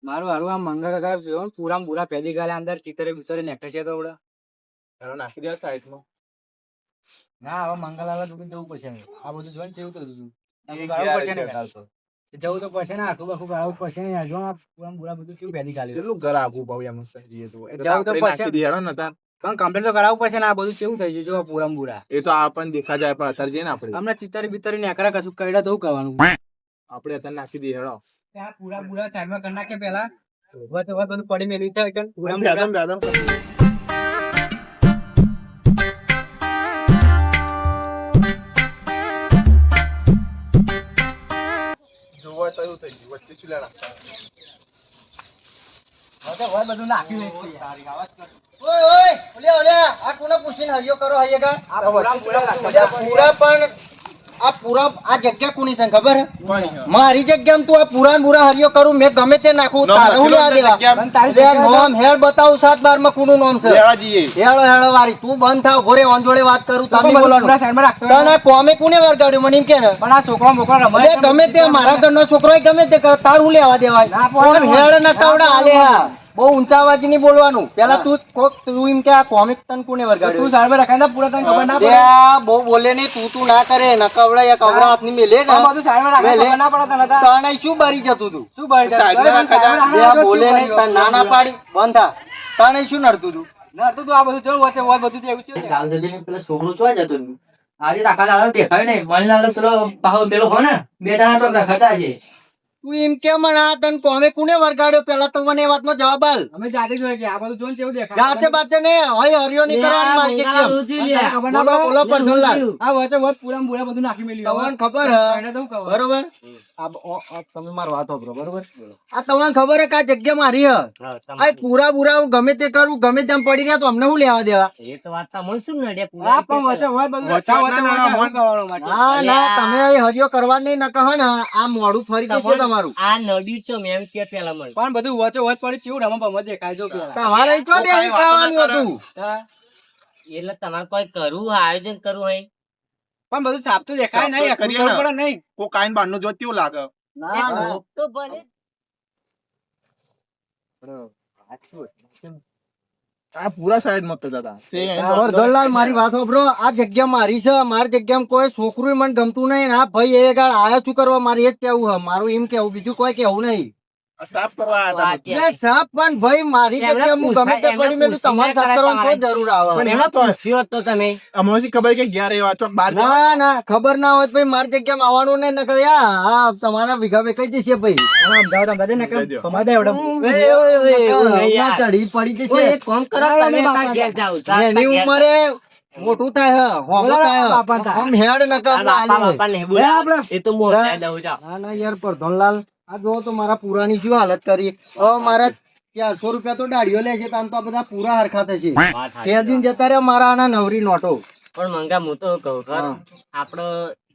મારું હારું આમ મંગળ કાકા જોયો પૂરા પૂરા પેદી ગાલે અંદર ચિતરે બિતરે નેકટે છે તો આવડે એનો નાખી દે સાઈડમાં. ના હવે મંગળ આવે તો જવું પડશે આ બધું જોઈને કેવું થતું હતું એ ગાળવું પડશે ને ગયા કાલ તો જવું તો પડશે ને આખું બાખું ગાળવું પડશે ને જો આ પૂરા પૂરા બધું કેવું પેદી ગાલે કેટલું ઘર આગું ભાવ એમ જઈએ તો એ તો જવું તો આપણે પડશે. નાખી દઈએ હેડો ને તાર. પણ કમ્પ્લેટ તો કરાવવું પડશે ને આ બધું કેવું થઈ ગયું જો પૂરા પૂરા એ તો આપણને દેખા જાય પણ અત્યારે જઈએ ને આપણે હમણાં ચિતરે બિતરે નેકરા કશું કઈડા તો શું કરવાનું આપણે અત્યારે નાખી દઈએ હેડો. ત્યાં પૂરા પૂરા ચારમાં કરી નાખે પેલા બધું પડી મેળવી થાય પૂરા બેદમ બેદમ જોવા તો એવું થઈ ગયું વચ્ચે ચૂલા નાખતા બધું નાખી ઓય ઓય ઓલે આ કોને પૂછીને હરિયો કરો હૈયે પૂરા પણ આ પૂરા આ જગ્યા કોની તને ખબર હે મારી જગ્યામાં તું આ પૂરા ને પૂરા હરિયો કરું મેં ગમે તે નાખું તારે હું લેવા દેવા લે નોમ હેડ બતાવું 7-12 માં કોનું નામ છે હેળો હેળો વાળી તું બંધ થાવ ઘોરે ઓંજોળે વાત કરું તને બોલવાનું તને કોમે કોને વરગાડ્યું મને એમ કે ને પણ આ છોકરો મોકરો રમે લે ગમે તે મારા ઘરનો છોકરો ગમે તે તાર હું લેવા દેવાય કોણ હેડ ન કવડા આલે હા બહુ ઊંચા અવાજ ની બોલવાનું પેલા તું એમ કે આ કોમિક તન કોને વરગાડ્યું તું સાહેબ રખાય પૂરા તને ખબર ના પડે ત્યાં બહુ બોલે નહીં તું ના કરે ન કવડા એક કવડા હાથ ની મેલે ને બધું સાહેબ રખાય ખબર ના પડે તને તને શું બરી જતું તું શું ભાઈ ત્યાં બોલે નહીં તને ના પાડી બંધ થા તને શું નડતું તું નડતું તું આ બધું જોવું વચ્ચે હોય બધું એવું છે ગાલ દે પેલા છોકરો ચોય જતો આજે આખા દાડો દેખાય નહીં મણલાલ પેલો પાહો પેલો હો ને બે દાડા તો રખડતા છે તું એમ કે મને આ તને કોમે કોને વરગાડ્યો પેલા તો મને એ વાતનો જવાબ આલ અમે જાતે જોઈએ કે આ બધું જોઈને કેવું દેખાય જાતે બાતે ને હોય હરિયો નહીં કરવાની મારી કે કેમ બોલો બોલો પરધોલાલ આ વચ્ચે વચ્ચે પૂરા પૂરા બધું નાખી મેલ્યું તમને ખબર હે બરોબર તમે મારો વાત સાંભળો બરોબર આ તમને ખબર હે કે આ જગ્યા મારી હે આ પૂરા પૂરા હું ગમે તે કરું ગમે તેમ પડી રહ્યા તો અમને શું લેવા દેવા એ તો વાત તમને શું નડે આ પણ વચ્ચે હોય બધું વચ્ચે કરવાનું માટે હા ના તમે અહીં હરિયો કરવાની ન કહો ને આ મોડું ફરી જશે તમારું આ નડ્યું છે મેમ કે પેલા મને પણ બધું વચ્ચે વચ પડી કેવું રમવા ભમવા દેખાય જો પેલા તમારે ચો દે ખાવાનું હતું હા. એટલે તમારે કોઈ કરવું આયોજન કરવું હોય પણ બધું સાપતું દેખાય નહીં સાફ તો આખું કરીએ ને. ખબર પડે નહીં કોઈ કાઈન બહારનું જોત કેવું લાગે ના ના કોક તો ભલે આ પૂરા સાઈડ માં હતા વર્ધનલાલ મારી વાત સાંભળો આ જગ્યા મારી છે મારી જગ્યામાં કોઈ છોકરું મને ગમતું નહીં ને આ ભાઈ એ ગાળ આયો છું કરવા મારે એ જ કેવું હે મારું એમ કેવું બીજું કોઈ કેવું નહીં સાફ કરવા આયા હતા એટલે સાપ પણ ભાઈ મારી જગ્યા હું ગમે તે પડી મેલું તમારે સાફ કરવાની કોઈ જરૂર આવે પણ એમાં પૂછ્યો તો તમે અમને ખબર કે ગયા રહેવા ચોક બહાર જવા. ના ના ખબર ના હોય તો ભાઈ મારી જગ્યામાં આવવાનું નહીં ન કહે હા તમારા વીઘા વેચાઈ જશે ભાઈ હમણાં ચડી પડી કોઈ જશે એક કામ કરો તમે કાંઈ ઘેર જાઓ. એની ઉંમરે મોટું થાય હે હોમો થાય હમ હેડ ન કર બાપા બાપાને બોલાવો. એ તો મોટા દઉં જાઓ. ના ના યાર પ્રધોનલાલ આ જો તો મારા પૂરાની શું હાલત કરી હવે મારા 400 રૂપિયા તો દાડીઓ લે છે તાન તો આ બધા પૂરા હરખા થશે વાત સાચી. તે દિન જતા રહ્યા મારા આના નવરી નોટો પણ મંગા હું તો કહું ખરું, હા. આપડે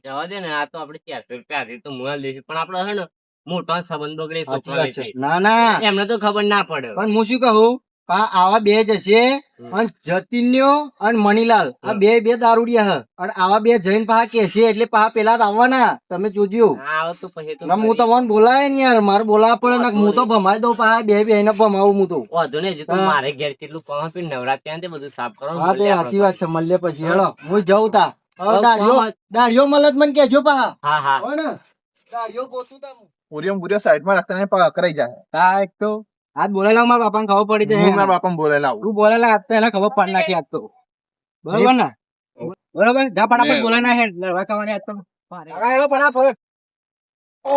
જવા દે ને આ તો આપડે 400 રૂપિયા હારી તો મુઆલ દેશે પણ આપડે છે ને મોટો સંબંધ બગડે છોકરા લઈ ના ના એમને તો ખબર ના પડે. પણ હું શું કહું આવા બે જ હશે અને જતીન્યો અને મણીલાલ આ બે દારૂડિયા હે અને આવા બે જઈને પા કેસે એટલે પા પેલા જ આવવાના તમે જોજો હા, આવો તો પછી તો ના હું તમને બોલાય ને યાર મારે બોલાવવા પડે ને હું તો ભમાઈ દઉં પા બે ને ભમાવું હું તો વાંધો નહીં, હજી તો હા. મારે ઘેર કેટલું કામ છે, નવરાત્રી ત્યાં તે બધું સાફ કરવાનું હા તે ભૂલ્યા સાચી વાત છે મળીએ પછી હેડો હું જઉં તા હવે હવે કોમ દાઢીઓ મળત મને કેજો પા હા હા હો ને દાઢીઓ ગોસું તા હું. પૂરીઓ સાઈડ માં રાખતા નહીં પણ કરાઈ જાય હા એક તો આજ બોલેલા મારા બાપાને ખબર પડી હું જાય મારા બાપા બોલે લાવું તું બોલેલા આજ તો એને ખબર પાડી નાખી આજ તો બરોબર ને બરોબર જા ફટાફટ બોલે ના હે લડવા ખાવાની આજ તો ફટાફટ ઓ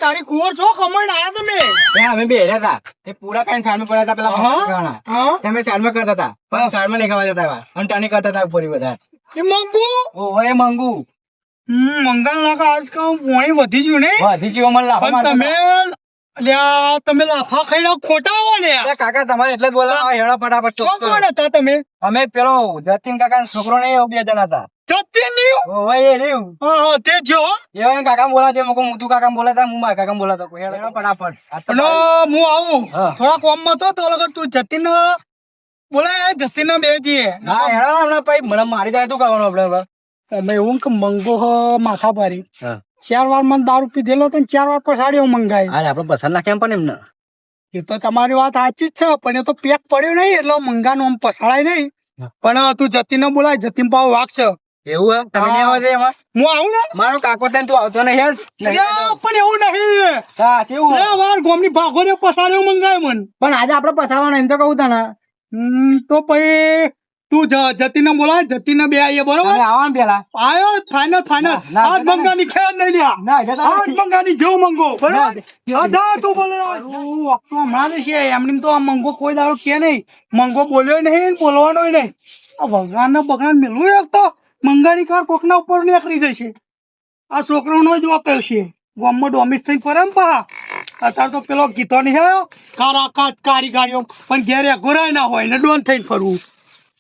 તારી કુંવર છો કમાઈને આયા તમે ત્યાં અમે બેઠા હતા તે પૂરા પેન સાઈડમાં પડ્યા હતા પેલા ઘણા તમે સાઈડમાં કરતા હતા પણ સાઈડમાં નહીં ખાવા જતા હતા અને ટાણી કરતા હતા પૂરી બધા એ મંગુ ઓ એ મંગુ મંગલ નાકા આજકાલ પોણી વધી ગયું ને વધી ગયો મને લાફા મારતા હતા. અલ્યા તમે લાફા ખાઈને ખોટા હો ને અરે કાકા તમારે એટલે જ બોલાવા હેડો ફટાફટ છો કોણ હતા તમે અમે પેલો જતીન કાકા છોકરો ને એવું બે જણા હતા જતીન્યું ઓ એ રહ્યું હા તે જો એવા કાકા બોલા છે મુકુ મુતુ કાકા બોલાતા હું મારા કાકા બોલાતો હેડો ફટાફટ આ તો અને હું આવું હા. થોડા કોમમાં તો લગર તું જતીન બોલાય જતીન બે જઈએ હા હેડો હમણાં ભાઈ મને મારી જાય શું કરવાનું આપણે હવે? તમે એવું કે મંગો માથા પારી હા. 4 વાર મને દારૂ પીધેલો તો 4 વાર પછાડ્યો મંગાઈ અરે આપણે પસંદ નાખ્યા પણ એમને એ તો તમારી વાત સાચી જ છે પણ એ તો પેક પડ્યો નહીં એટલે મંગાનું આમ પસાડાય નહીં પણ તું જતીને બોલાય જતીન પાવ વાગશે એવું હે? તમે નહીં આવો તો એમાં? હું આવું ને મારો કાકો તને તું આવતો નહીં હેડ. અલ્યા, પણ એવું નહીં હા, કેવું હે? મારા ગામની ભાગોને પસાડ્યો મંગાય મન પણ આજે આપણે પસાવવાનો એમ તો કહું તને. તો પછી તું જતીને બોલાય જતીને બે આવીએ બરોબર તમે આવો ને પેલા. આયો ફાઇનલ ફાઇનલ ના, આજ ના, મંગાની ખેર નહીં લ્યા ના, જતા આજ નથી. મંગાની જેવું મંગો બરોબર ના, અઢા તું બોલે તારું વખતો હમણાં જ છે એમની તો આ મંગો કોઈ દાડો કે નહીં. મંગો બોલ્યો નહીં બોલવાનો નહીં આ ભગવાન બગડાન મેલું એક તો મંગાની કાર કોકના ઉપર નીકળી જશે આ છોકરાનો જ વાપર છે ગામમાં ડોમિસ થઈને ફરે ને પા અત્યારે તો પેલો ગીતો નહીં આવ્યો કારી ગાડીઓ પણ ઘેરે ઘોરાય ના હોય ને ડોન થઈને ફરવું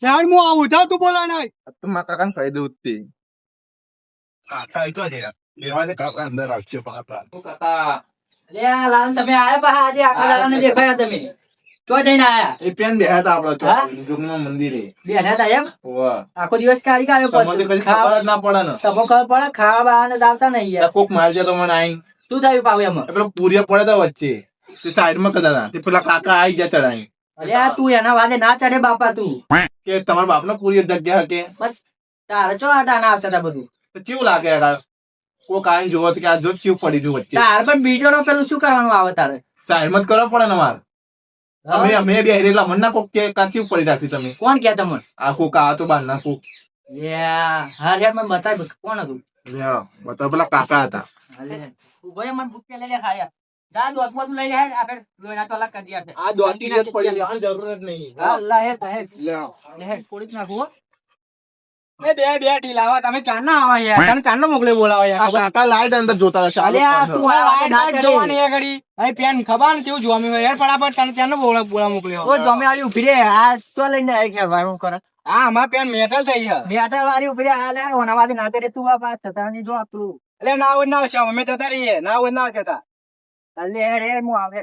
યાર હું આવું જા તું બોલા નહીં તો મારા કાકાને કહી દઉં જ તે. કાકા એ તો છે. લેવા દે કાકા અંદર આવશે પાછા. ઓ કાકા અલ્યા લાલ તમે આયા પાછા આજે આખા દાડાને દેખાયા તમે તો જઈને આયા એ પેન દેખાય તા આપડે હા? જોગના મંદિરે. બેઠા તા એમ વાહ. આખો દિવસ કાઢી કાઢ્યો તમને કઈ ખબર જ ના પડે ને. સબો ખબર પડે ખાવા બાવાને જાવતા નહીં યાર કોક મારજો તો મને આઈ. શું થયું પાવ એમાં એ પેલો પૂરિયા પડે તો વચ્ચે તે સાઈડમાં કદા હતા તે પેલા કાકા આઈ ગયા ચડાઈ અલ્યા તું એના વાદે ના ચડે બાપા તું કે તમારા બાપના પૂરી જગ્યા કે બસ તારે ચો આટા ના આવશે તા બધું તો કેવું લાગે યાર કોક આઈ જોવો તો કે આ જો ચીવ પડી ગયું વચ્ચે તારે પણ બીજો નો પેલું શું કરવાનું આવે તારે સાઈડમાં જ કરવા પડે ને માર અમે બે હેરેલા મન ના કોક કે કા ચીવ પડી રાખી તમે કોણ કે તમને આ કોક આ તો બાર ના કોક હા યાર મને બતાવી કોણ હતું લેવો બતા પેલા કાકા હતા ઉભો રે મને ભૂખ પેલે લે ખાયા જા દોતમાં તું લઈ લે આપણે લોહીના તોલા કરી દે આપણે આ દોતી જ પડી જવાની જરૂર જ નહીં અલ્લાહ હે હે લેવો લે હે કોડી નાખો બે ઢીલા આવા તમે ચાર ના આવા યાર. તને ચાર નો મોકલે બોલાવો યાર. આ કાકા લાઈટ અંદર જોતા હશે અલ્યા તું આ વાત ના લાઈટ કરે જોવાની એ ઘડી. અહીં પેન ખબર ને કેવું જોવા મળે યાર ફટાફટ તને ચાર નો બોલા મોકલ્યો. ઓ જમે વાળી ઉભી રે આ તો લઈને આવી ગયા ભાઈ હું કરે હા અમાર પેન મેટલ થઈ છે. બેટા વાળી ઉભી રે આ લે ઓના વાળી ના કરે તું આ વાત થતા ની જો આપણું એટલે ના હોય ના આવશે અમે જતા રહીએ ના હોય ના આવશે તા. અલે રે હું આવે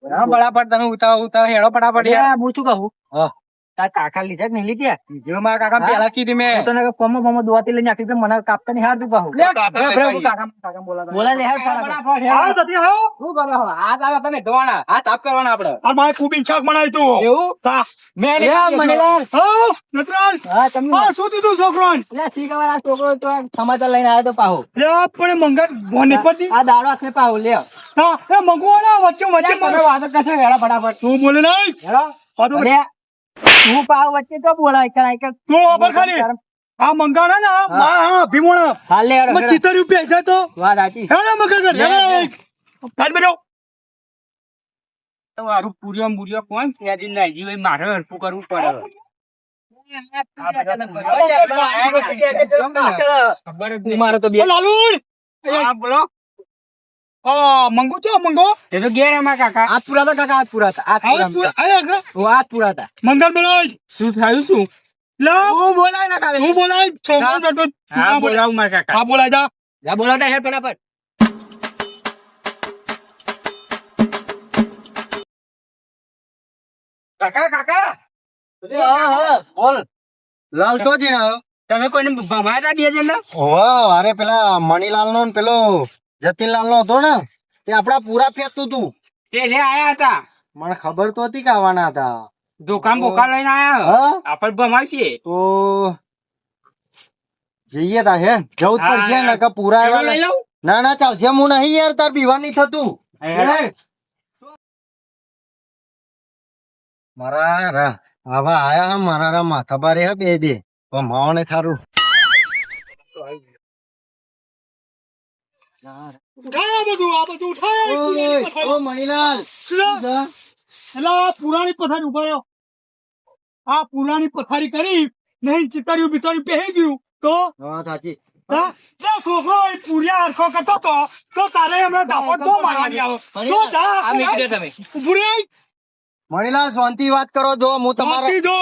હા, બરાબર તમે ઉતાવ હેડો ફટાફટ યાર. હું શું કહું હા. તાર કાકા લીધા કે નહીં લીધા જો મારા કાકા પેલા કીધી મેં. હું તને પમો દોતી લઈને આપી મને કાપતા નહીં હાથ કહું લે, કાકા બોલાતા. બોલા લે હેડ ફટાફટ હા હેડો. જતી આવો શું કરો છો? હાથ આવે તને ધોવાના હાથ સાફ કરવાના આપડે. આ મારે કુબીન શાક બનાવી તું એવું મેં નહીં મણીલાલ હા નસરાન હા તમે હા શું દીધું છોકરાન લે શીખવા આ છોકરો તો સમાચાર લઈને આવ્યો તો પાહો લે પણ મંગર બોને પતિ આ દાડો આખે પાહો લે હા એ મગવાના વચ્ચે વચ્ચે તમે વાતો કરશો હેડો ફટાફટ તું બોલે નહીં હેડો. પાછું અરે તું પાહો વચ્ચે તો બોલાય કરાય તું ખબર ખાલી આ મંગાણા ને હા ભીમોણા હાલ લે અમે ચિતર્યું પેજા તો વાત આતી હેડે મગર કાઢ બેઠો મારું પૂર્યો કોણ ત્યાંથી નાઈ જીવ મારે હરપું કરવું પડે. મારે તો બે લાલુ હા, બોલો. મંગો છો મંગો એ તો ઘેર એમાં કાકા હાથ પુરા હતા કાકા હાથ પુરા હતા હાથ પુરા હતા મંગલ બોલાય શું થયું શું લા હું બોલાય ના કાલે હું બોલાય છોકરો જતો હા બોલાવું મારા કાકા. હા બોલાય જા જા બોલાતા હેડ ફટાફટ કાકા કાકા બોલ લાલ તો છે તમે કોઈને ભમાયા હતા બે જણ ઓહ અરે પેલા મણીલાલ નો પેલો જતીનલાલ નો હતો ને તે આપડા પૂરા ફેંકતું તું એ રે આયા હતા મને ખબર તો હતી કે આવવાના હતા દુકાન બોકા લઈને આયા હા આપડે ભમાવશે તો જઈએ તા હે જવું જ પડશે ને કે પૂરા લઈ આવ્યા લઉં ના ના ચાલશે હું નહીં યાર તાર પીવા નહીં થતું મારા રા આવા આયા હે મારા રા માથા બારે હે બે બે માવાને થારું કા બધું આ બધું ઉઠાય ઓ મણીલાલ એલા પુરાણી પથારી ઉભા આ પુરાણી પથારી કરી નહીં ચિતાર્યું બિતાર્યું પહેરી ગયું તો હા સાચી હા તે છોકરો એ પૂરિયા હરખો કરતો તો તારે હમણાં દાપટ તો મારવાની આવે તો આ નીકળે તમે ઉભું રહી મણીલાલ શાંતિ વાત કરો જો હું તમારે તમારી જો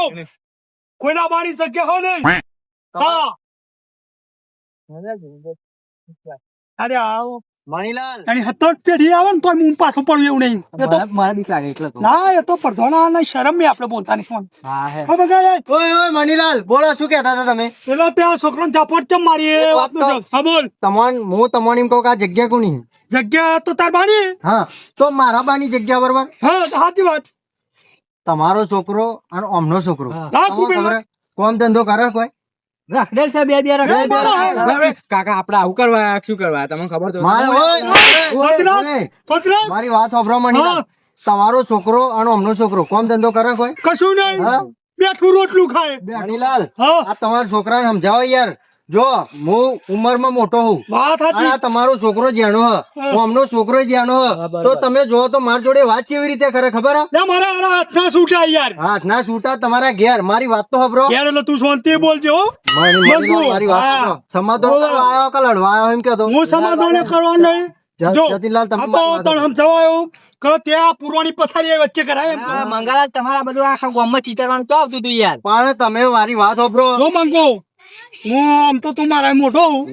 કોઈના બારી જગ્યા હો નહીં હા અરે આવો મણીલાલ એની હતોટ પેઢી આવે ને તો હું પાછો પડું એવું નહીં એ તો મારા બીક લાગે એટલે તો ના એ તો પડધોના ના શરમ મેં આપણે બોલતાની ફોન હા હે હા બગા ઓય ઓય મણીલાલ બોલો શું કહેતા હતા તમે પેલો ત્યાં છોકરો ઝાપટ ચમ મારી એ વાત વાતનું તો- છે. હા બોલ હું તમને એમ કહું કે આ જગ્યા કોની જગ્યા તો તાર બાની. હા તો મારા બાની જગ્યા બરોબર હા સાચી વાત. તમારો છોકરો અને અમનો છોકરો રાખું તમને પેલા. ખબર હે? કોમ ધંધો કરે કોઈ રાખડેલ છે બે બે રાખડેલ. રાખડેલ. બરાબર. કાકા આપણે આવું કરવા શું કરવા તમને ખબર તો મારે પંચનાથ. ઓય, પંચનાથ. મારી વાત સાંભળો મને હા. તમારો છોકરો અને અમનો છોકરો કોમ ધંધો કરે કોઈ કશું નહીં. હા? બેઠું રોટલું ખાય. મણીલાલ હા આ તમારા છોકરાને સમજાવો યાર જો હું ઉંમરમાં મોટો હું વાત અને સાચી. આ તમારો છોકરો જ્યાંનો હ અમનો છોકરો જ્યાંનો હ તો તમે જો તો મારી જોડે વાત કેવી રીતે કરે ખબર હે? લે મારા હારા હાથના છૂટા યાર. હાથના છૂટા તમારા ઘેર મારી વાત તો સાંભળો યાર એટલે તું શાંતિ બોલજે હો. મણીલાલ, મારી વાત હા. સાંભળો. સમાધાન કરવા આવ્યો કે લડવા આવ્યો એમ કહેતો હું સમાધાન કરવાનું નહીં. જો જતીનલાલ તમે આ તો મારી વાત તને સમજાવાયો કે ત્યાં પુરવાની પથારી વચ્ચે કરાય એમ. મંગળા તમારા બધું આખા ગામમાં ચીતરવાનું તો આવતું હતું યાર. પણ તમે મારી વાત સાંભળો જો મંગો હું આમ તો તું મારા મોટો હું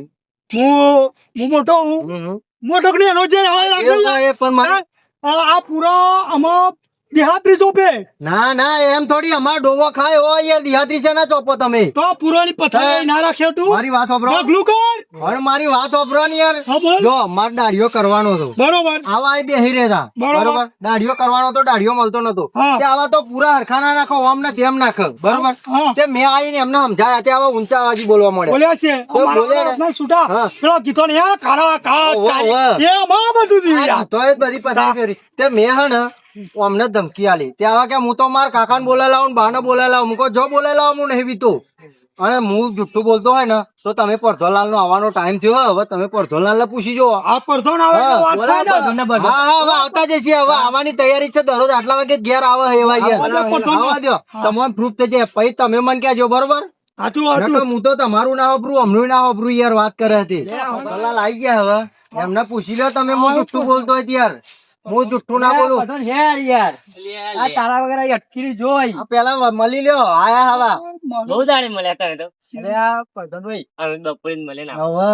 હું મોટો હું મોટો કે એનો જે હાલ રાખે એવું યાર. એ પણ મારી- આ પૂરા આમાં દેહાત્રી ચોપે ના ના એમ થોડી અમાર ડોવો ખાય હોય યાર દિહાત્રી છે ના ચોપો તમે તો આ પુરાની પથારી ના રાખે તું મારી વાત સાંભળો ઢગલું કર. પણ મારી વાત સાંભળો ને યાર હા બોલ. જો માર દાઢીઓ કરવાનો હતો બરોબર. આવા એ બેહી રહેતા બરોબર. બરોબર દાઢીઓ કરવાનો તો દાઢીઓ મળતો નતો હા. તે આવા તો પૂરા હરખાના નાખો ઓમ ને તેમ નાખો બરોબર હા. તે મેં આવીને એમને સમજાયા તે આવા ઊંચા અવાજી બોલવા મળે બોલ્યા છે તો અમારા બોલે ને. હાથના છૂટા હા. પેલો કીધો ને યાર કાળા કાળા ઓહો, ઓહો. એ અમારા બધું થયું યાર. તો એ બધી પથારી ફેરી તે મેં હે ને અમને ધમકી આલી તે આવા કે હું તો માર કાકાને બોલાવી લાવું બાને બોલાવી લાવું મુકો જો બોલાવી લાવું હું નહીં બીતો અને હું જુઠ્ઠું બોલતો હોય ને તો તમે પરધોલાલ નો આવવાનો ટાઈમ થયો હવે તમે પરધોલાલ ને પૂછી જો આ પડધો ના આવે હા. તો વાત થાય ને. હા હા હવે આવતા જ છીએ હવે આવવાની તૈયારી છે દરરોજ આટલા વાગે જ ઘેર આવે એવા આવવા દો, પડધો આવવા દો તમારે પ્રૂફ થઈ જાય પછી તમે મને કહેજો બરોબર સાચું સાચું. નકર હું તો તમારું ના વાપરું અમનું ના વાપરું યાર વાત કરે હતી પરધોલાલ આવી ગયા હવે એમને પૂછી લો તમે હું જુઠ્ઠું બોલતો હોય યાર હું જુઠ્ઠું ના બોલું બધો છે યાર. આ તારા વગર અટકી જોઈ. આ પેલા મળી લ્યો આયા હવા બહુ દાડે મળ્યા હતા તો અરે આ પ્રધાનભાઈ, હવે બપોરે જ મળે ને હવે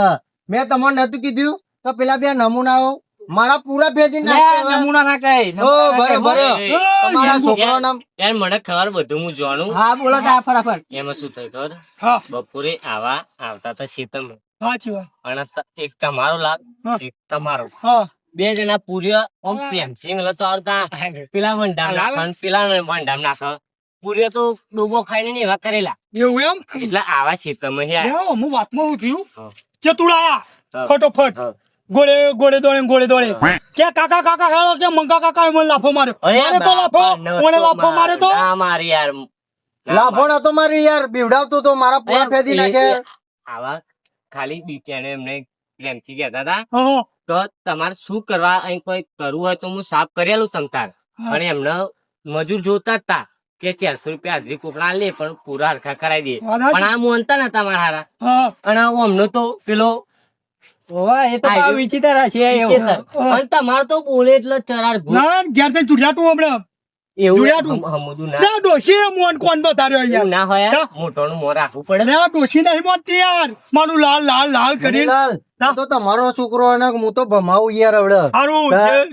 મેં તમને નતું કીધું તો પેલા બે નમૂનાઓ મારા પૂરા ફેદી લે, નમૂના ના કહે. ઓ બરોબર એ, તમારા છોકરો નામ યાર મને ખબર બધું હું જાણું હા બોલો તા ફટાફટ. એમાં શું થયું ખબર હા બપોરે આવતા હતા શીતમ સાચી વાત. અને એક તમારો લાગ હા. એક તમારો હા બે જણા પૂર્ય ઓમ પ્રેમસિંહ લતો આવતા પેલા વંડામ નાખો અને પેલા વંડામ નાખો પૂર્ય તો ડૂબો ખાઈને ને એવા કરેલા એવું એમ એટલે આવા શીતમ લે, હું વાતમાં હું થયું હા. ચતુર આયા હા. ફટોફટ હા. ગોળે દોડે કે કાકા કાકા હેલો કે મંગા કાકા મને લાફો માર્યો મારે તો લાફો મને લાફો મારે તો ના મારે યાર લાફો નતો મારી યાર બીવડાવતો તો મારા પૂરા ફેદી નાખે આવા ખાલી બીત્યાને એમને પ્રેમથી કહેતા હતા હા, તો તમારે શું કરવા અહીં કોઈ કરવું હોય તો હું સાફ કરેલું સમતાર હા. અને એમને મજૂર જોતા જ તા કે 400 રૂપિયા હાજરી કોકડા લે પણ પૂરા હરખા કરાવી દે વાત સાચી. પણ આ મોનતા નતા મારા હારા હા. અને અમને તો પેલો ઓવા, એ તો પાછું વિચિત્ર હશે એવું. વિચેતર. અને તમારે તો બોલે એટલે ચરાર ભૂત ના ઘેર થઈને ચૂડિયાતું હમણાં એવું જોયાતું. હમુદું ના ના ડોશી મોન કોણ બતાડ્યો એવું યાર ના હોય હા. મોટોનું મોં રાખવું પડે અરે આ ડોશી નહીં મોતી યાર મારું લાલ લાલ લાલ કરી મણીલાલ, ના. તો તમારો છોકરો અને હું તો ભમાવું યાર હવે સારું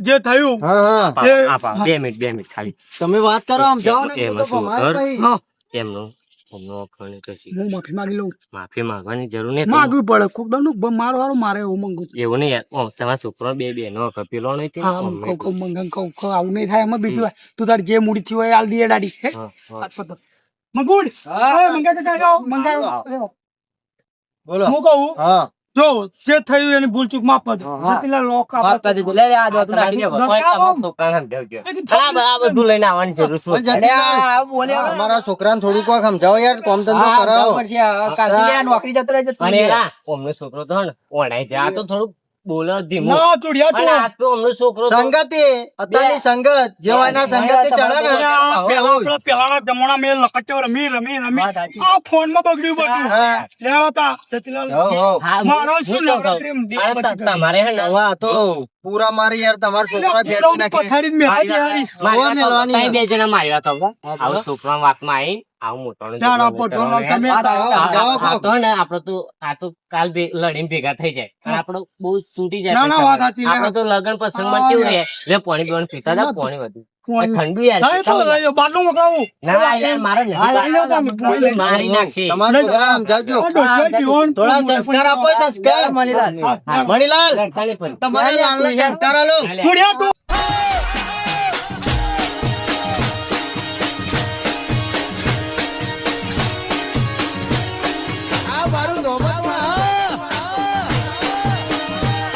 જે થયું હા હા આપા, એ- આપા, 2 મિનિટ ખાલી તમે વાત કરો આમ જાઓ ને હું એમાં તો શું ભમાય કર? પછી. હા, એમનું અખણ કશી હું માફી માંગી લઉં માફી માંગવાની જરૂર નહીં માગવી પડે કોક દંડ મારો હારું મારે એવું મંગુ છું. એવું નહીં યાર ઓમ તમારા છોકરો બે બેનો હતો પેલો નહીં તે? હા ઓમ નહીં. કહું મંગન કહું આવું નહીં થાય એમાં બીજું હોય. તું તાર જે મૂડી થયું હોય એ આલ દીએ દાડી હે? હા, હા. વાત પતો. મંગુડ હા મંગા કાકા જાઓ મંગા બોલો હું કહું હા જો જે થયું એની ભૂલ ચૂક માફ કરજો હા. પેલા લોક વાત કરી દીધું. લે, લે, આ જો તું નાખી દે. કોઈ તમારા છોકરાને સમજાવજો. આ બધું લઈને આવવાની જરૂર શું પણ છે? અરે જતીનલાલ, આ બોલે હવે. તમારા છોકરાને થોડુંક વાર સમજાવો યાર કોમ ધંધો હા, કરાવો બરાબર છે. આ કાલથી લે, આ નોકરી જતો રહેજે તું. અને એરા, ઓમનો છોકરો તો હે ને, ઓણાઈ જાય. આ તો થોડુંક બોલે ધીમું. ના ચૂડિયા અને આ તો ઓમનો છોકરો તો સંગતે અત્યારની સંગત જેવાના સંગતે ચડે ને પેલાના જમાના મેં લકટ્યો રમી વાત સાચી. આ ફોન માં બગડ્યું બધું હા. લેવા તા જતીલાલ હો, હો. હા, મારો હું શું કહું છું. નવરાત્રીમાં દેવ અરે બચી ગયો. તમારે હે ને હવે આ તો પૂરા મારી યાર તમારા છોકરા ફેરવી નાખે પથારી જ મેં હાજી હારી. મારી મેલવાની વાત તો યાર. બે જણા માર્યા હતા. આવું છોકરાની વાતમાં આવીને આવું મોટોને ના, ના, જબરદસ્ત પોટલો કરવાનું તમે યાર. આ જાઓ, આ તો ને આપડે તો આ તો કાલ લડીને ભેગા થઈ જાય અને આપડે બહુ તૂટી જાય ના, ના, વાત પછી સાચી. આપડે તો લગન પ્રસંગમાં કેવું રહે લે પાણી પીવાનું પીતા હતા પાણી વધુ ઠંડુ યાર ના, એ તો લઈ જાઓ. બાટલું મોકલાવું. ના યાર મારે નથી હા, લઈ લો તમે. પાડવાનું. મારી નાખશે તમારો છોકરા સમજાવજો. આ ડોક્ટર જીવન થોડા સંસ્કાર આપો સંસ્કાર મણીલાલ. મણીલાલ લડતાની પણ. તમારા લાલને સંસ્કાર આલો હાલે. છોડ્યા તું